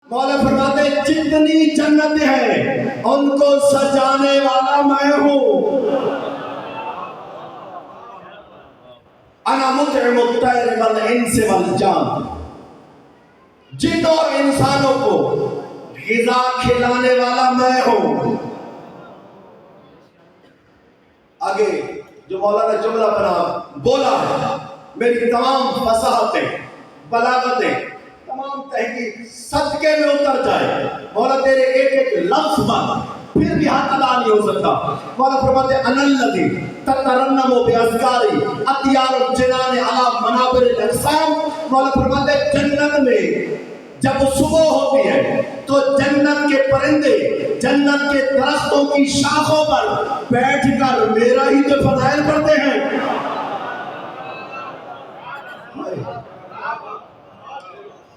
مولا فرماتے ہیں جتنی جنت ہے ان کو سجانے والا میں ہوں. انا مطعم الطیر والانس والجان، جن اور انسانوں کو غذا کھلانے والا میں ہوں. آگے جو مولا نے جملہ بولا ہے، میری تمام فصاحتیں، بلاغتیں، تمام تحقیق صدقے میں اتر جائے. مولا تیرے ایک ایک لفظ پر پھر بھی حق ادا نہیں ہو سکتا. مولا فرماتے ہیں انا الذی تترنم باذکاری اطیار الجنان علی منابر الاقسام. مولا فرماتے ہیں جنت میں جب صبح ہوتی ہے تو جنت کے پرندے جنت کے درختوں کی شاخوں پر بیٹھ کر میرا ہی تو فضائل پڑھتے ہیں.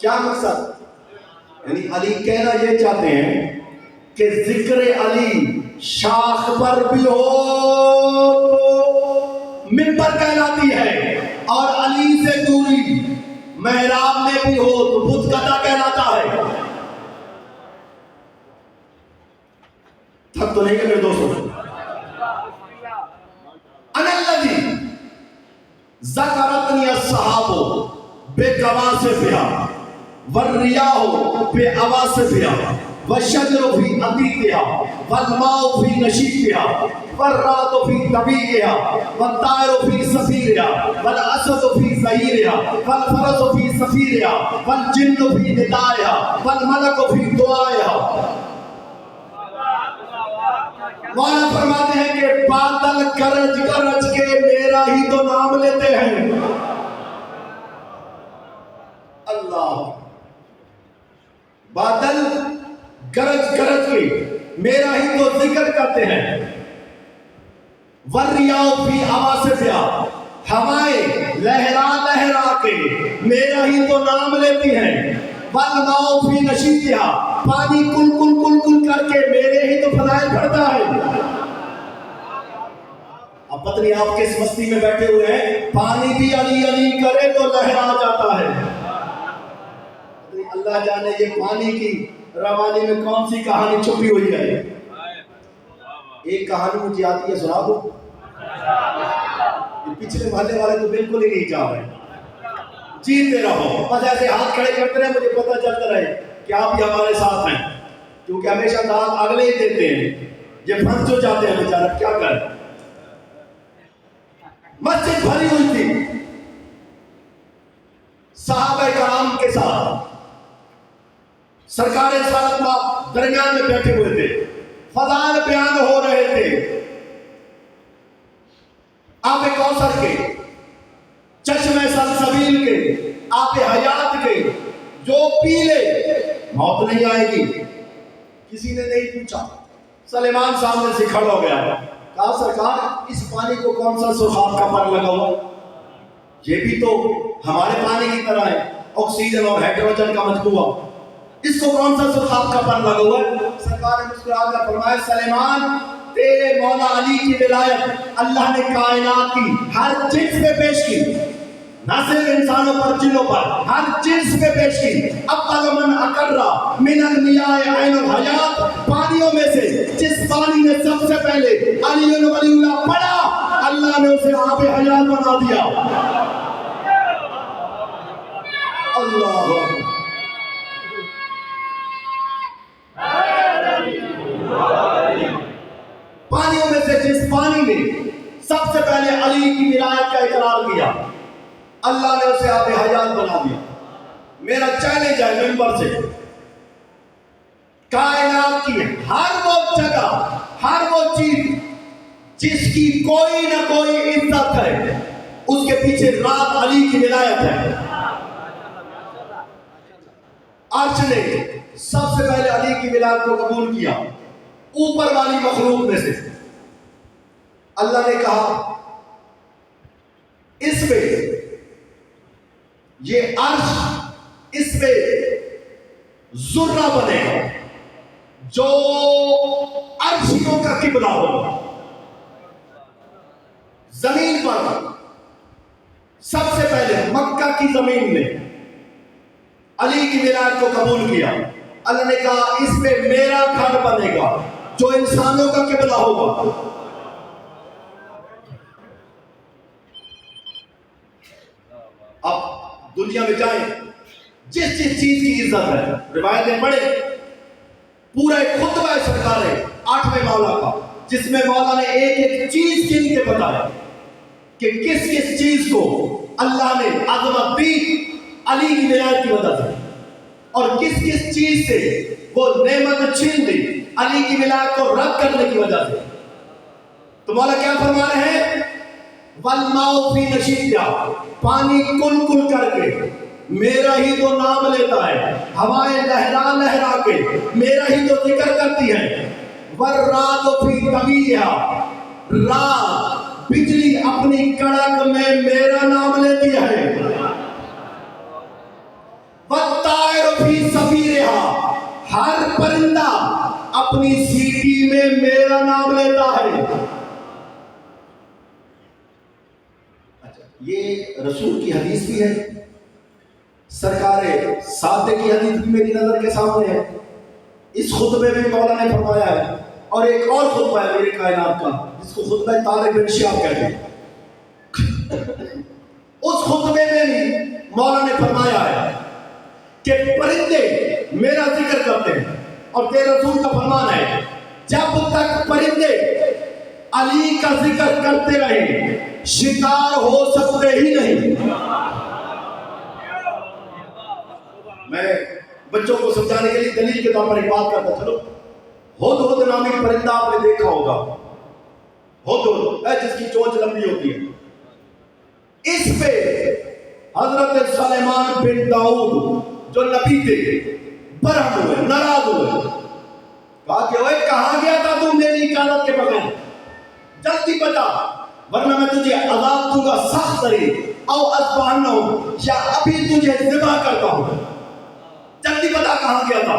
کیا مقصد؟ یعنی علی کہنا یہ چاہتے ہیں کہ ذکر علی شاخ پر بھی ہو تو منبر کہلاتی ہے، اور علی سے دوری محراب میں بھی ہو تو بت قطع کہلاتا ہے. تھک تو نہیں کہ میرے دوستوں؟ انا الذی ذکرتنی الصحابہ بقواصفها والریاح بعواصفها والشجر فی عتیقها والماء فی نشیبها والرعد فی طبیعها والطیر فی صفیرها والاسد فی زہیرها والفرس فی صفیرها والجن فی ندائها والملک فی دعائها. مولا فرماتے ہیں کہ بادل گرج گرج کے میرا ہی تو نام لیتے ہیں. اللہ، بادل گرج گرج کے میرا ہی تو ذکر کرتے ہیں. والریاح فی عواصفها، ہوائیں لہرا لہرا کے میرا ہی تو نام لیتی ہیں. والماء فی نشیبها، پانی کل کل کل کل کر کے میرے ہی تو فضائل پڑھتا ہے. اب پتہ نہیں آپ کس مستی میں بیٹھے ہوئے ہیں، پانی بھی علی علی کرے تو لہرا جاتا ہے. اللہ جانے یہ پانی کی روانی میں کون سی کہانی چھپی ہوئی ہے. ایک کہانی مجھے آتی ہے، سنا دو. پچھلے محلے والے تو بالکل ہی نہیں چاہ رہے. جیتے رہو بس ایسے ہاتھ کھڑے کرتے رہے، مجھے پتہ چلتا رہے کہ آپ بھی ہمارے ساتھ ہیں، کیونکہ ہمیشہ داد اگلے ہی دیتے ہیں. یہ پھنس جو جاتے ہیں بیچارہ، کیا کریں. مسجد بھری ہوئی تھی صحابہ کرام کے ساتھ. سرکار رسالت درمیان میں بیٹھے ہوئے تھے، فضائل بیان ہو رہے تھے. آب کوثر کے، چشمہ سلسبیل کے، آب حیات کے، جو پی لے موت نہیں آئے گی. کسی نے نہیں پوچھا. سلیمان سامنے سے کھڑا ہو گیا، کہا سرکار اس پانی کو کون سا سرخاب کا پر لگا ہوا؟ یہ بھی تو ہمارے پانی کی طرح ہے، آکسیجن اور ہائیڈروجن کا مجموعہ، اس کو کون سا سرخاب کا پر لگا ہوا ہے؟ سرکار نے مسکرا کر فرمایا سلیمان تیرے مولا علی کی ولایت اللہ نے کائنات کی ہر چیز پہ پیش کی، نہ صرف انسانوں پر، جنوں پر، ہر چیز پہ پیش کی. اول من اقرا من المیاء عین الحیات، پانیوں میں سے جس پانی نے سب سے پہلے علی ولی اللہ پڑھا، اللہ نے اسے آب حیات بنا دیا. اللہ پانیوں میں سے جس پانی نے سب سے پہلے علی کی ولایت کا اقرار کیا، اللہ نے اسے آب حیات بنا دیا. میرا چیلنج ہے ممبر سے، کائنات کی ہر وہ جگہ، ہر وہ چیز جس کی کوئی نہ کوئی عزت ہے، اس کے پیچھے رات علی کی ولایت ہے. عرش نے سب سے پہلے علی کی ولایت کو قبول کیا، اوپر والی مخلوق میں سے. اللہ نے کہا اس پہ یہ عرش، اس پہ ذرہ بنے گا جو عرشیوں کا قبلہ ہوگا. زمین پر سب سے پہلے مکہ کی زمین میں علی کی ولایت کو قبول کیا. اللہ نے کہا اس پہ میرا گھر بنے گا جو انسانوں کا قبلہ ہوگا. اب دنیا میں جائیں جس جس چیز کی عزت ہے روایتیں پڑھیں. پورا ایک خطبہ ہے سرکار ہے 8ویں مولا کا جس میں مولا نے ایک ایک چیز گن کے بتایا کہ کس کس چیز کو اللہ نے عظمت دی علی کی ولایت کی وجہ سے اور کس کس چیز سے وہ نعمت چھین دی علی کی ولایت کو رد کرنے کی وجہ سے. تو مولا کیا فرما رہے ہیں؟ والماء فی نشیبہ، پانی کل کل کر کے میرا ہی تو نام لیتا ہے، ہوائیں لہرا لہرا کے میرا ہی تو ذکر کرتی ہے. والرعد فی طویہا، رات بجلی اپنی کڑک میں میرا نام لیتی ہے. والطائر فی صفیرہا، ہر پرندہ اپنی سیٹی میں میرا نام لیتا ہے. یہ رسول کی حدیث بھی ہے، سرکار صادق کی حدیث بھی میری نظر کے سامنے ہے. اس خطبے میں مولا نے فرمایا ہے. اور ایک اور خطبہ ہے میرے کائنات کا جس کو خطبہ طارق بن شہاب کہتے ہیں. اس خطبے میں بھی مولا نے فرمایا ہے کہ پرندے میرا ذکر کرتے ہیں اور تیرے رسول کا فرمان ہے جب تک پرندے علی کا ذکر کرتے رہے شکار ہو سکتے ہی نہیں. میں بچوں کو سمجھانے کے لیے دلیل کے طور پر ایک بات کرتا چلو. ہدہد نامی پرندہ آپ نے دیکھا ہوگا، ہدہد ہے جس کی چونچ لمبی ہوتی ہے. اس پہ حضرت سلیمان بن داؤد جو نبی تھے برہم ہوئے، ناراض ہوئے، کہا کہ اوے کہاں گیا تھا تو میری اجازت کے بغیر؟ جلدی بتا ورنہ میں تجھے عذاب دوں گا سخت ترین، او اذبحنہ، یا ابھی تجھے ذبح کرتا ہوں. جلدی بتا کہاں گیا تھا.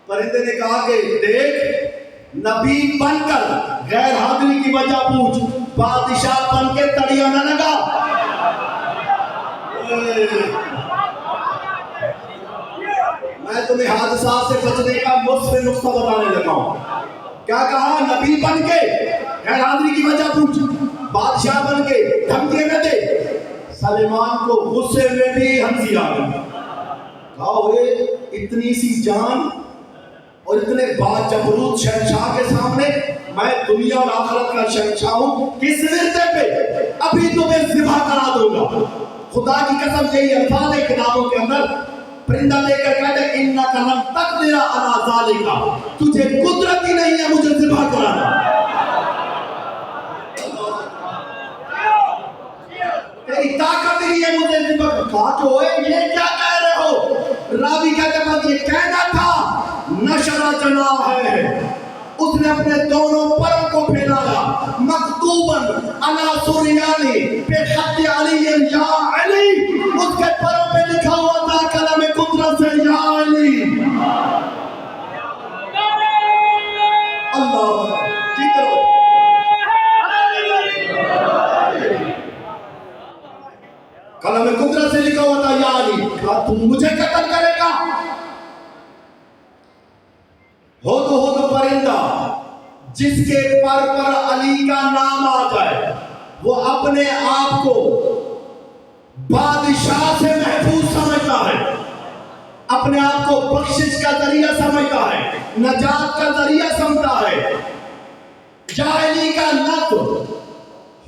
پرندے نے کہا کہ دیکھ نبی بن کر غیر حاضری کی وجہ پوچھ، بادشاہ بن کے تڑیا نہ لگا. میں تمہیں حادثات سے بچنے کا مصفر نقطہ بتانے لگا ہوں. کیا کہا؟ نبی بن کے غیر حاضری کی وجہ پوچھ، بادشاہ بن کے دھمکیاں نہ دے. سلیمان کو غصے میں بھی ہنسی آ گئی. کہا ہوئے اتنی سی جان اور اتنے باجبروت شہنشاہ کے سامنے میں دنیا اور آخرت کا شہنشاہ ہوں، کس ورثے پہ؟ ابھی تمہیں ذبح کرا دوں گا. خدا کی قسم یہی الفاظ ہے کتابوں کے اندر. پرندہ لے کر کہتے ہیں انک لن تقدر علی ذالک، تجھے قدرت ہی نہیں ہے مجھے ذبح کرانا. تیری طاقت ہی ہے مجھے ذبح کرنا. کہا کہ اوئے یہ کیا کہہ رہے ہو؟ راوی کہتے ہیں یہ کہنا تھا نشر جناح ہے، اس نے اپنے دونوں پروں کو پھیلایا. مکتوباً علی سریانی بے خط علی یا علی، اس کے پروں پہ لکھا ہوا تھا کلام قدرت سے یا علی. اللہ ٹھیک کرو. کلام قدرت سے لکھا ہوا تھا یا علی. کہا تم مجھے قتل کرے گا؟ ہدہد پرندہ جس کے پر پر علی کا نام آ جائے وہ اپنے آپ کو بادشاہ سے محفوظ سمجھتا ہے، اپنے آپ کو بخشش کا ذریعہ سمجھتا ہے، نجات کا ذریعہ سمجھتا ہے. جاہلی کا لفظ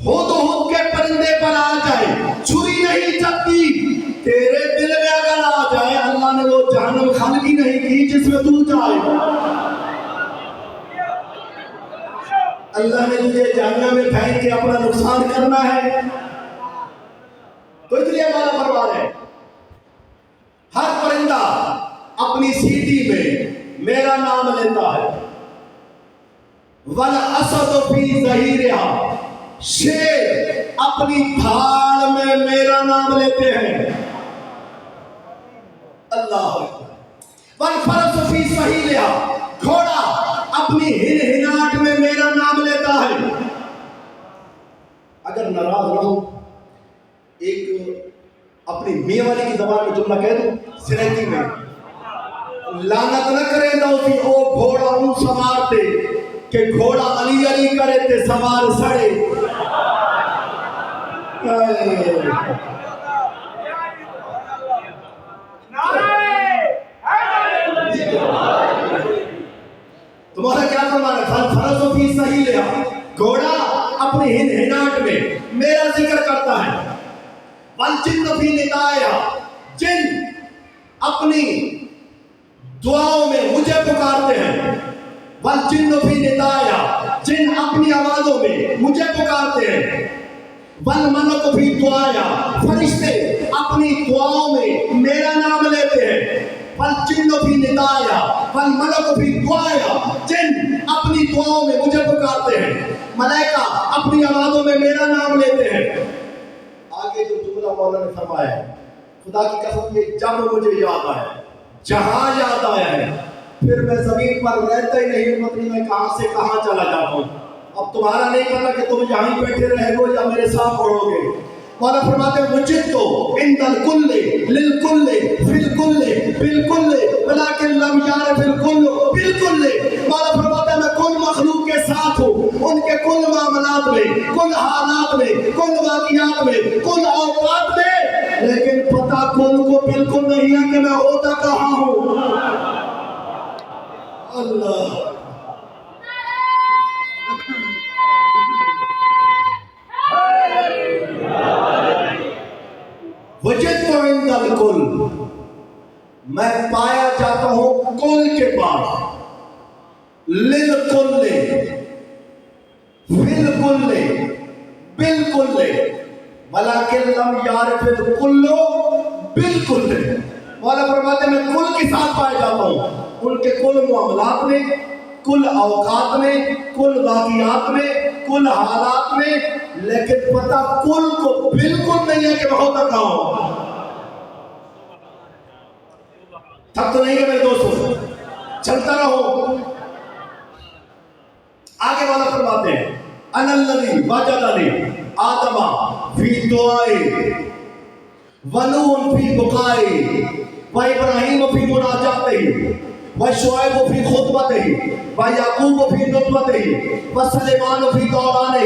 ہدہد کے پرندے پر آ جائے چھری نہیں چلتی. تیرے دل میں اگر آ جائے اللہ نے وہ جہنم خلقی نہیں کی جس میں تو جائے. اللہ نے تجھے جہنم میں پھینک کے اپنا نقصان کرنا ہے. تو اس لیے ہمارا پروار ہے ہر پرندہ اپنی سیٹی میں میرا نام لیتا ہے. والاسد فی ظہیرہا، شیر اپنی بھاڑ میں میرا نام لیتے ہیں. اللہ والفرس فی سہیلہا، گھوڑا اپنی ہنہناٹ میں میرا نام لیتا ہے. اگر ناراض نہ ہو ایک اپنی میاں والی کی زبان میں جملہ کہہ دوں سریتی میں، لعنت نہ کرے دوسی او گھوڑا اون سوارتے کہ گھوڑا علی علی کرے تے سوار سڑے. تمہارا کیا فرمان ہے؟ فلسفی صحیح لیا. گھوڑا اپنی ہناٹ میں میرا ذکر کرتا ہے. والجن فی ندائها، جن اپنی دعاؤں میں مجھے پکارتے ہیں. والجن فی ندائها، جن اپنی آوازوں میں مجھے پکارتے ہیں. والملک فی دعایا، فرشتے اپنی دعاؤں میں میرا نام لیتے ہیں. والجن فی ندایا والملک فی دعایا، جن اپنی دعاؤں میں مجھے پکارتے ہیں. ملائکہ اپنی آوازوں میں میرا نام لیتے ہیں. آگے جو جملہ مولا نے فرمایا ہے، خدا کی قسم یہ جب مجھے یاد آیا، جہاں یاد آیا ہے، پھر میں زمین پر رہتا ہی نہیں. مطلب میں کہاں سے کہاں چلا جاتا ہوں. اب تمہارا نہیں پتا کہ تم یہاں ہی بیٹھے رہے گو یا میرے ساتھ پڑھو گے. مولا فرماتے ہیں مجد تو عند الکل للکل فی الکل بالکل ولکن لم یعرف الکل بالکل. مولا فرماتے ہیں میں کل مخلوق کے ساتھ ہوں، ان کے کل معاملات میں، کل حالات میں، کل واقعات میں، کل اوقات میں، لیکن پتہ کل کو بالکل نہیں ہے کہ میں ہوتا کہاں ہوں. اللہ وجدت عند الکل، میں پایا جاتا ہوں کل کے پاس. للکل فی الکل بالکل ولکن لم یعرف الکل بالکل. مولا فرماتے ہیں میں کل کے ساتھ پایا جاتا ہوں، ان کے کل معاملات میں، کل اوقات میں، کل واقعات میں، کل حالات میں، لیکن پتہ کل کو بالکل نہیں ہے کہ میں ہوتا کہاں ہوں. تب تو نہیں ہے میرے دوستوں، چلتا رہو. آگے والا فرماتے ہیں انا الذی وجدنی آدم فی دعائے ونوح فی بقائے وابراہیم فی مناجاتہ وشعیب فی خطبتہ ویعقوب فی نطبتہ وسلیمان فی دورانہ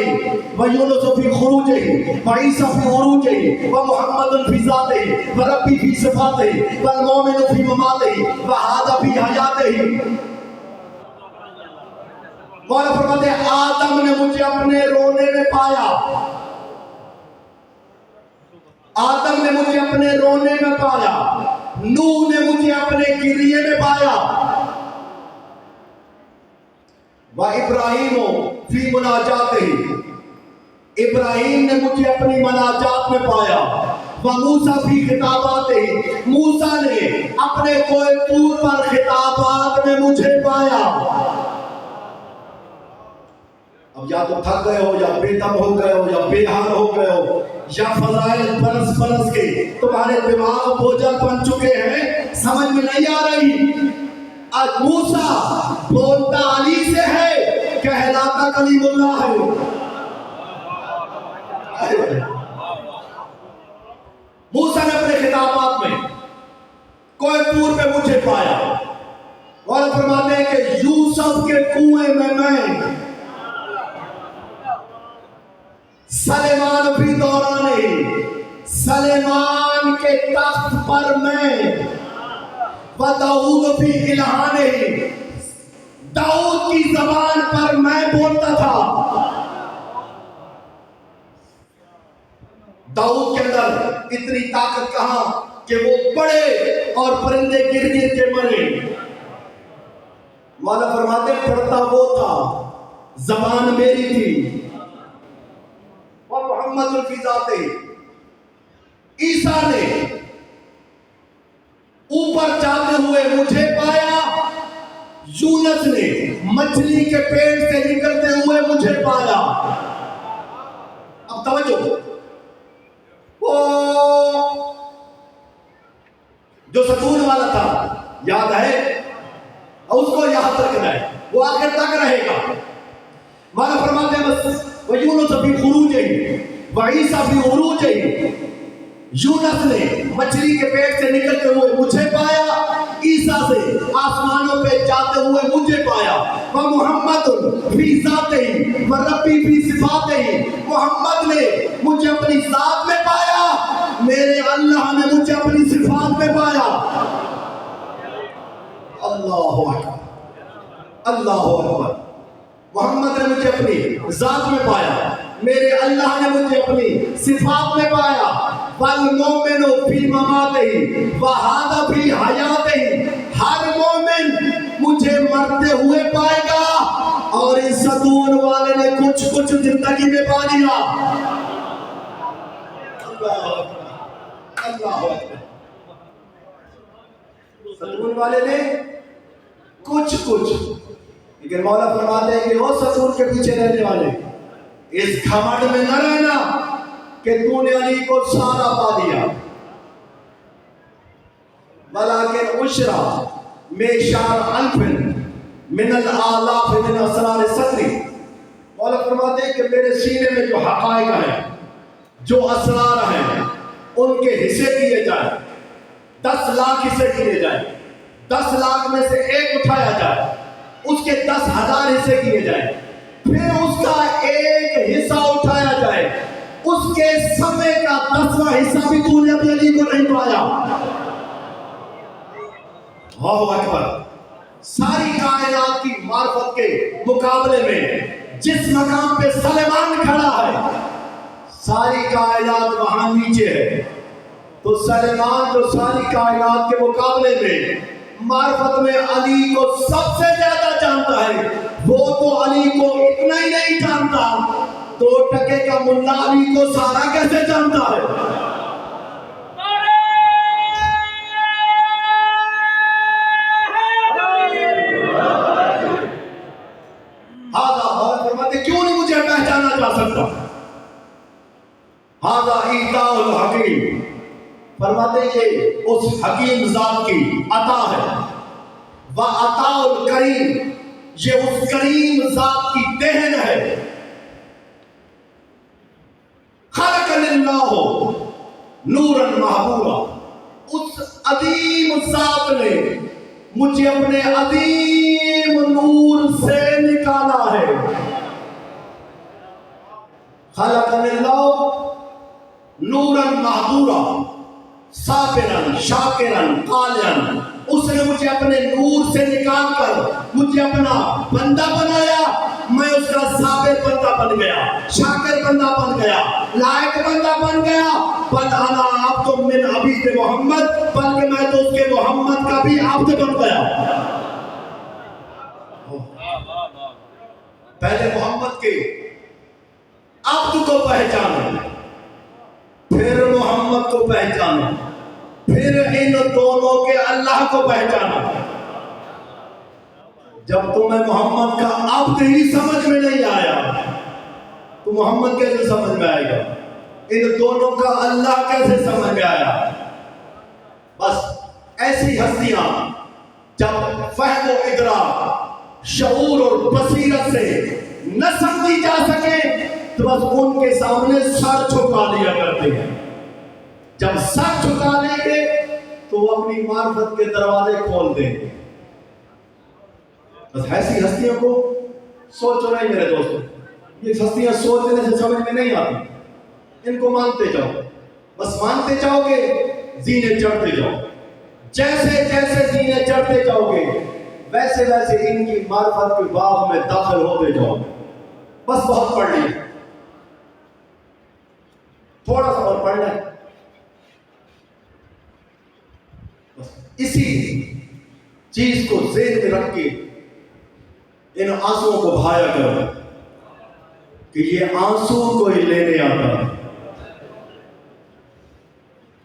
ویونس فی خروجہ وعیسیٰ فی عروجہ ومحمد فی ذاتہ وربی فی صفاتہ والمومن فی مماتہ وہذا فی حیاتہ. مولا فرماتے ہیں آدم نے مجھے اپنے رونے میں پایا. آدم نے مجھے اپنے رونے میں پایا. نوح نے مجھے اپنے گریے میں پایا. وَإِبْرَاهِيمُ فِي مُنَاجَاتِهِ، ابراہیم نے مجھے اپنی مناجات میں پایا. وَمُوسَى فِي خِطَابَاتِهِ، موسیٰ نے اپنے کوہ طور پر خطابات میں مجھے پایا. اب یا تو تھک گئے ہو، یا بے دم ہو گئے ہو، یا بے حال ہو گئے ہو، یا فضائل برس کے تمہارے دماغ بوجھل بن چکے ہیں، سمجھ میں نہیں آ رہی. آج موسیٰ بولتا علی سے ہے، کہلاتا کلیم اللہ ہے. موسیٰ نے اپنے خطابات میں کوہ طور پہ مجھے پایا. اور فرماتے ہیں کہ یوسف کے کنویں میں سلیمان فی دورانے، سلیمان کے تخت پر میں، وداؤد فی الہانے، داؤد کی زبان پر میں بولتا تھا. داؤد کے اندر اتنی طاقت کہاں کہ وہ پڑے اور پرندے گر گر کے مرے. مولا فرماتے پڑھتا وہ تھا، زبان میری تھی. محمد فی ذاتہ، عیسیٰ نے اوپر جاتے ہوئے مجھے پایا. یونس نے مچھلی کے پیٹ سے نکلتے ہوئے مجھے پایا. اب توجہ، وہ جو ستون والا تھا یاد ہے، اس کو یاد رکھنا ہے، وہ آخر تک رہے گا. مولا فرماتے ہیں بس وَيُونُسَ فِي خُرُوجِهِ وَعِيسَى فِي عُرُوجِهِ. یونس نے مچھلی کے پیٹ سے نکلتے ہوئے مجھے پایا، عیسیٰ سے آسمانوں پہ جاتے ہوئے مجھے پایا۔ وَمُحَمَّدٌ فِي ذَاتِهِ وَرَبِّي فِي صِفَاتِهِ، محمد نے مجھے اپنی ذات میں پایا، میرے اللہ نے مجھے اپنی صفات میں پایا۔ اللہ اکبر، اللہ اکبر۔ محمد نے مجھے اپنی ذات میں پایا، میرے اللہ نے مجھے اپنی صفات میں پایا۔ وَالْمُؤْمِنُ فِي مَمَاتِهِ وَهَذَا فِي حَيَاتِهِ، ہر مومن مجھے مرتے ہوئے پائے گا، اور اس ستون والے نے کچھ کچھ زندگی میں پا لیا۔ اللہ اکبر، اللہ اکبر۔ ستون والے نے کچھ کچھ، لیکن مولا فرماتے ہیں کہ وہ ستون کے پیچھے رہنے والے اس گھمنڈ میں نہ رہنا کہ تو نے علی کو سارا پا دیا، بلکہ عشرہ میشار الفن من الالاف من اسرار صدری، مولا فرماتے ہیں کہ میرے سینے میں جو حقائق ہیں، جو اسرار ہیں، ان کے حصے کیے جائیں، 10 لاکھ حصے کیے جائیں، 10 لاکھ میں سے ایک اٹھایا جائے، اس کے 10,000 حصے کیے جائیں، پھر اس کا ایک حصہ اٹھایا جائے، اس کے سمے کا 10واں حصہ بھی تو نے ابھی علی کو نہیں پایا۔ اللہ اکبر۔ ساری کائنات کی معرفت کے مقابلے میں جس مقام پہ سلیمان کھڑا ہے، ساری کائنات وہاں نیچے ہے، تو سلیمان جو ساری کائنات کے مقابلے میں معرفت میں علی کو سب سے زیادہ جانتا ہے، وہ تو علی کو اتنا ہی نہیں جانتا، 2 ٹکے کا ملا علی کو سارا کیسے جانتا ہے؟ کیوں نہیں مجھے پہچانا جا سکتا؟ ہذا ایتاء الحکیم، فرماتے ہیں کہ اس حکیم ذات کی عطا ہے، وعطاء الکریم، یہ اس کریم ذات کی دہن ہے۔ خلقنی اللہ نورا محبورا، اس عظیم ذات نے مجھے اپنے عظیم نور سے نکالا ہے۔ خلقنی اللہ نورا محبورا صابرا شاکرا قالعا، اس نے مجھے اپنے نور سے نکال کر مجھے اپنا بندہ بنایا، میں اس کا صابر بندہ بن گیا، شاکر بندہ بن گیا، لائق بندہ بن گیا۔ بل انا عبد من عبید محمد، بلکہ میں تو اس کے محمد کا بھی عبد بن گیا۔ پہلے محمد کے عبد کو پہچانا، پھر محمد کو پہچانا، پھر ان دونوں کے اللہ کو پہچانا۔ جب تمہیں محمد کا عبد ہی سمجھ میں نہیں آیا تو محمد کیسے سمجھ میں آئے گا؟ ان دونوں کا اللہ کیسے سمجھ میں آیا؟ بس ایسی ہستیاں جب فہم و ادراک، شعور اور بصیرت سے نہ سمجھی جا سکے تو بس ان کے سامنے سر جھکا لیا کرتے ہیں۔ جب سر جھکا لیں گے تو وہ اپنی معرفت کے دروازے کھول دیں گے۔ بس ایسی ہستیوں کو سوچو نہیں میرے دوستوں، یہ ہستیاں سوچنے سے سمجھ میں نہیں آتی، ان کو مانتے جاؤ، بس مانتے جاؤ گے زینے چڑھتے جاؤ، جیسے جیسے زینے چڑھتے جاؤ گے ویسے ویسے ان کی معرفت کے باغ میں داخل ہوتے جاؤ گے۔ بس بہت پڑھ لیں، تھوڑا سا اور پڑھ لیں، اسی چیز کو ذہن میں رکھ کے ان آنسوؤں کو بہایا کرو کہ یہ آنسو کوئی لینے آتا ہے،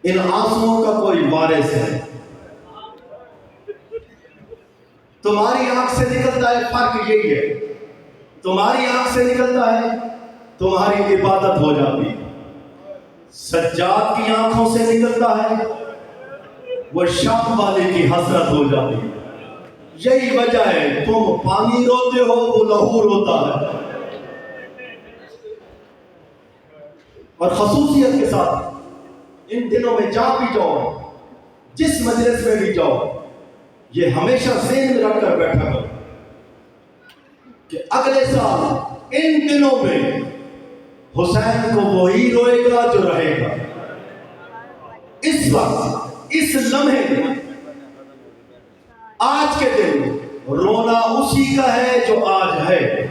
ان آنسوؤں کا کوئی وارث ہے۔ تمہاری آنکھ سے نکلتا ہے، فرق یہی ہے، تمہاری آنکھ سے نکلتا ہے تمہاری عبادت ہو جاتی ہے، سجاد کی آنکھوں سے نکلتا ہے وہ شام والے کی حسرت ہو جاتی ہے۔ یہی وجہ ہے تم پانی روتے ہو وہ لہو روتا ہے۔ اور خصوصیت کے ساتھ ان دنوں میں جہاں بھی جاؤ، جس مجلس میں بھی جاؤ، یہ ہمیشہ ذہن میں رکھ کر بیٹھا کرو کہ اگلے سال ان دنوں میں حسین کو وہی روئے گا جو رہے گا۔ اس وقت، اس لمحے میں، آج کے دن رونا اسی کا ہے جو آج ہے۔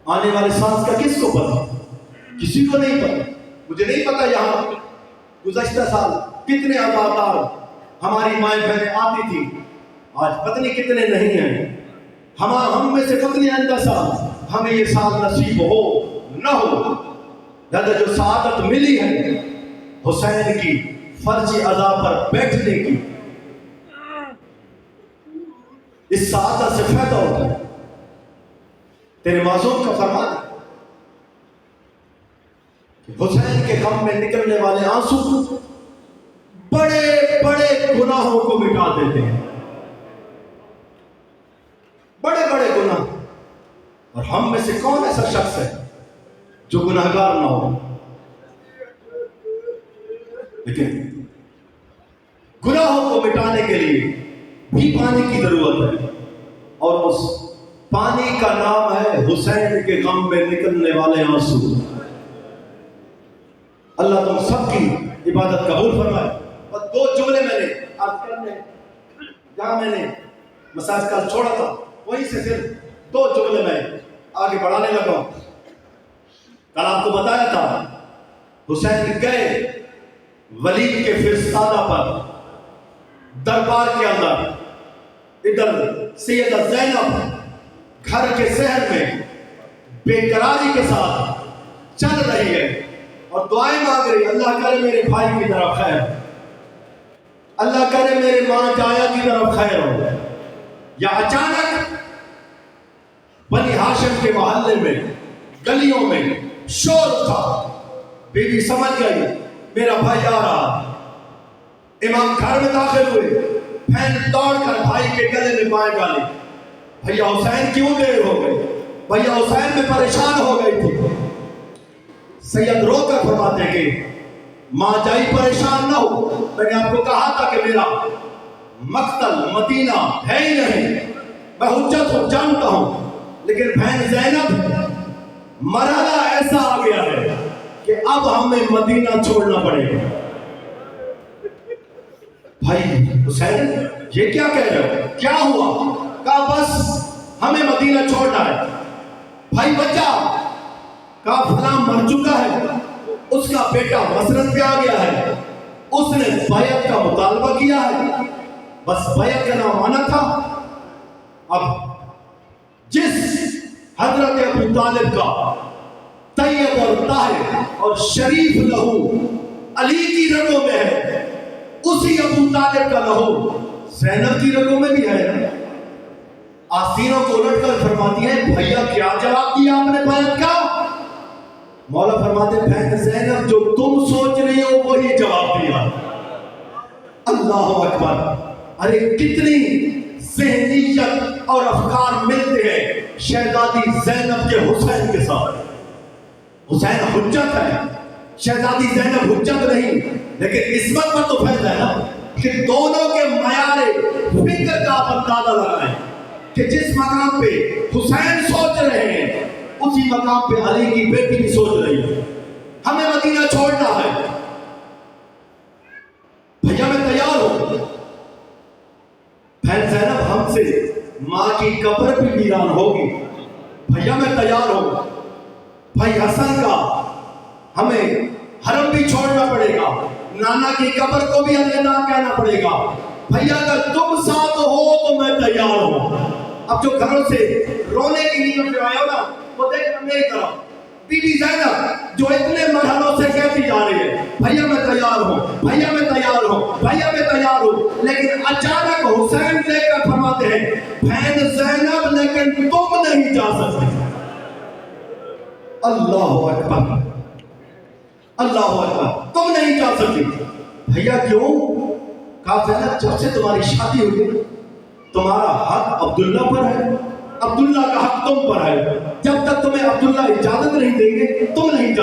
آنے والے سانس کا کس کو پتا؟ کسی کو نہیں پتا۔ مجھے نہیں پتا یہاں گزشتہ سال کتنے عزادار ہماری مائیں بہنیں آتی تھی، آج پتہ نہیں کتنے نہیں ہیں۔ ہم میں سے پتہ نہیں آئندہ سال ہمیں یہ سال نصیب ہو نہ ہو، لہذا جو سعادت ملی ہے حسین کی فرضی عزا پر بیٹھنے کی، اس سعادت سے فائدہ ہوتا ہے۔ تیرے معصوم کا فرمان ہے کہ حسین کے غم میں نکلنے والے آنسو بڑے بڑے گناہوں کو مٹا دیتے ہیں، بڑے بڑے گناہ۔ اور ہم میں سے کون ایسا شخص ہے جو گناہگار نہ ہو؟ لیکن گناہوں کو مٹانے کے لیے بھی پانی کی ضرورت ہے، اور اس پانی کا نام ہے حسین کے غم میں نکلنے والے آنسو۔ اللہ تم سب کی عبادت قبول فرمائے۔ اور دو جملے میں نے آج کل میں جہاں میں نے مساج کل چھوڑا تھا وہیں سے صرف دو جملے میں آگے بڑھانے لگا۔ کل آپ کو بتایا تھا حسین گئے ولید کے فرستادہ پر دربار کے اندر، ادھر سیدہ زینب گھر کے صحن میں بے قراری کے ساتھ چل رہی ہے اور دعائیں مانگ رہی، اللہ کرے میرے بھائی کی طرف خیر، اللہ کرے میرے ماں جایا کی طرف خیر ہو۔ یا اچانک بنی ہاشم کے محلے میں، گلیوں میں شور اٹھا، بی بی سمجھ گئی میرا بھائی آ رہا۔ امام گھر میں داخل ہوئے، بہن دوڑ کر بھائی کے گلے میں بائیں ڈالی، بھیا حسین کیوں دیر ہو گئی؟ بھیا حسین میں پریشان ہو گئی تھی۔ سید رو کر فرماتے ہیں کہ ماں جائی پریشان نہ ہو، میں نے آپ کو کہا تھا کہ میرا مقتل مدینہ ہے ہی نہیں، میں حجت ہوں، جانتا ہوں، لیکن بہن زینب مرحلہ ایسا آ گیا ہے کہ اب ہمیں مدینہ چھوڑنا پڑے گا۔ بھائی حسین یہ کیا کہہ رہے ہو؟ کیا ہوا؟ کہا بس ہمیں مدینہ چھوڑنا ہے۔ بھائی بچہ؟ کہا فلاں مر چکا ہے، اس کا بیٹا مسرت پہ آ گیا ہے، اس نے بیعت کا مطالبہ کیا ہے، بس بیعت کا نام آنا تھا۔ اب جس حضرت ابو طالب کا طیب اور طاہر اور شریف لہو علی کی رگوں میں ہے، اسی ابو طالب کا لہو زینب کی رگوں میں بھی ہے۔ آستینوں کو الٹ کر فرماتی ہے بھیا کیا جواب دیا آپ نے بیعت کا؟ مولا فرماتے ہیں بہن زینب جو تم سوچ رہی ہو وہی جواب دیا۔ اللہ اکبر! ارے کتنی ذہنیت اور افکار ملتے ہیں شہزادی زینب کے حسین کے ساتھ۔ حسین حجت ہے، شہزادی زینب حجت نہیں، لیکن عصمت پر تو فرض ہے نا کہ دونوں کے معیار فکر کا آپ اندازہ لگائیں کہ جس مقام پہ حسین سوچ رہے ہیں اسی مقام پہ علی کی بیٹی بھی سوچ رہی ہے ہمیں مدینہ چھوڑنا ہے۔ بھیا میں تیار ہوں۔ بہن زینب ہم سے ماں کی قبر بھی ویران ہوگی، بھیا میں تیار ہوں۔ بھائی حسن کا ہمیں حرم بھی چھوڑنا پڑے گا، نانا کی قبر کو بھی الوداع کہنا پڑے گا، بھیا اگر تم ساتھ ہو تو میں تیار ہوں۔ اب جو گھروں سے رونے کی نیت میں آئے ہو نا وہ دیکھ میری طرف، بی بی زینب جو اتنے مرحلوں سے کہتی جا رہی ہے بھیا میں تیار ہوں، بھیا میں تیار ہوں، بھیا میں تیار ہوں، لیکن اچانک حسین دیکھ کر فرماتے ہیں بہن زینب لیکن تم نہیں جا سکتے۔ اللہ اکبر، اللہ اکبر، تم نہیں جا سکتی۔ بھیا کیوں؟ کہا زینب جب سے تمہاری شادی ہوئی تمہارا حق عبداللہ پر ہے، عبداللہ کا حق تم پر ہے، جب تک تمہیں عبداللہ اجازت نہیں دیں گے تم نہیں جا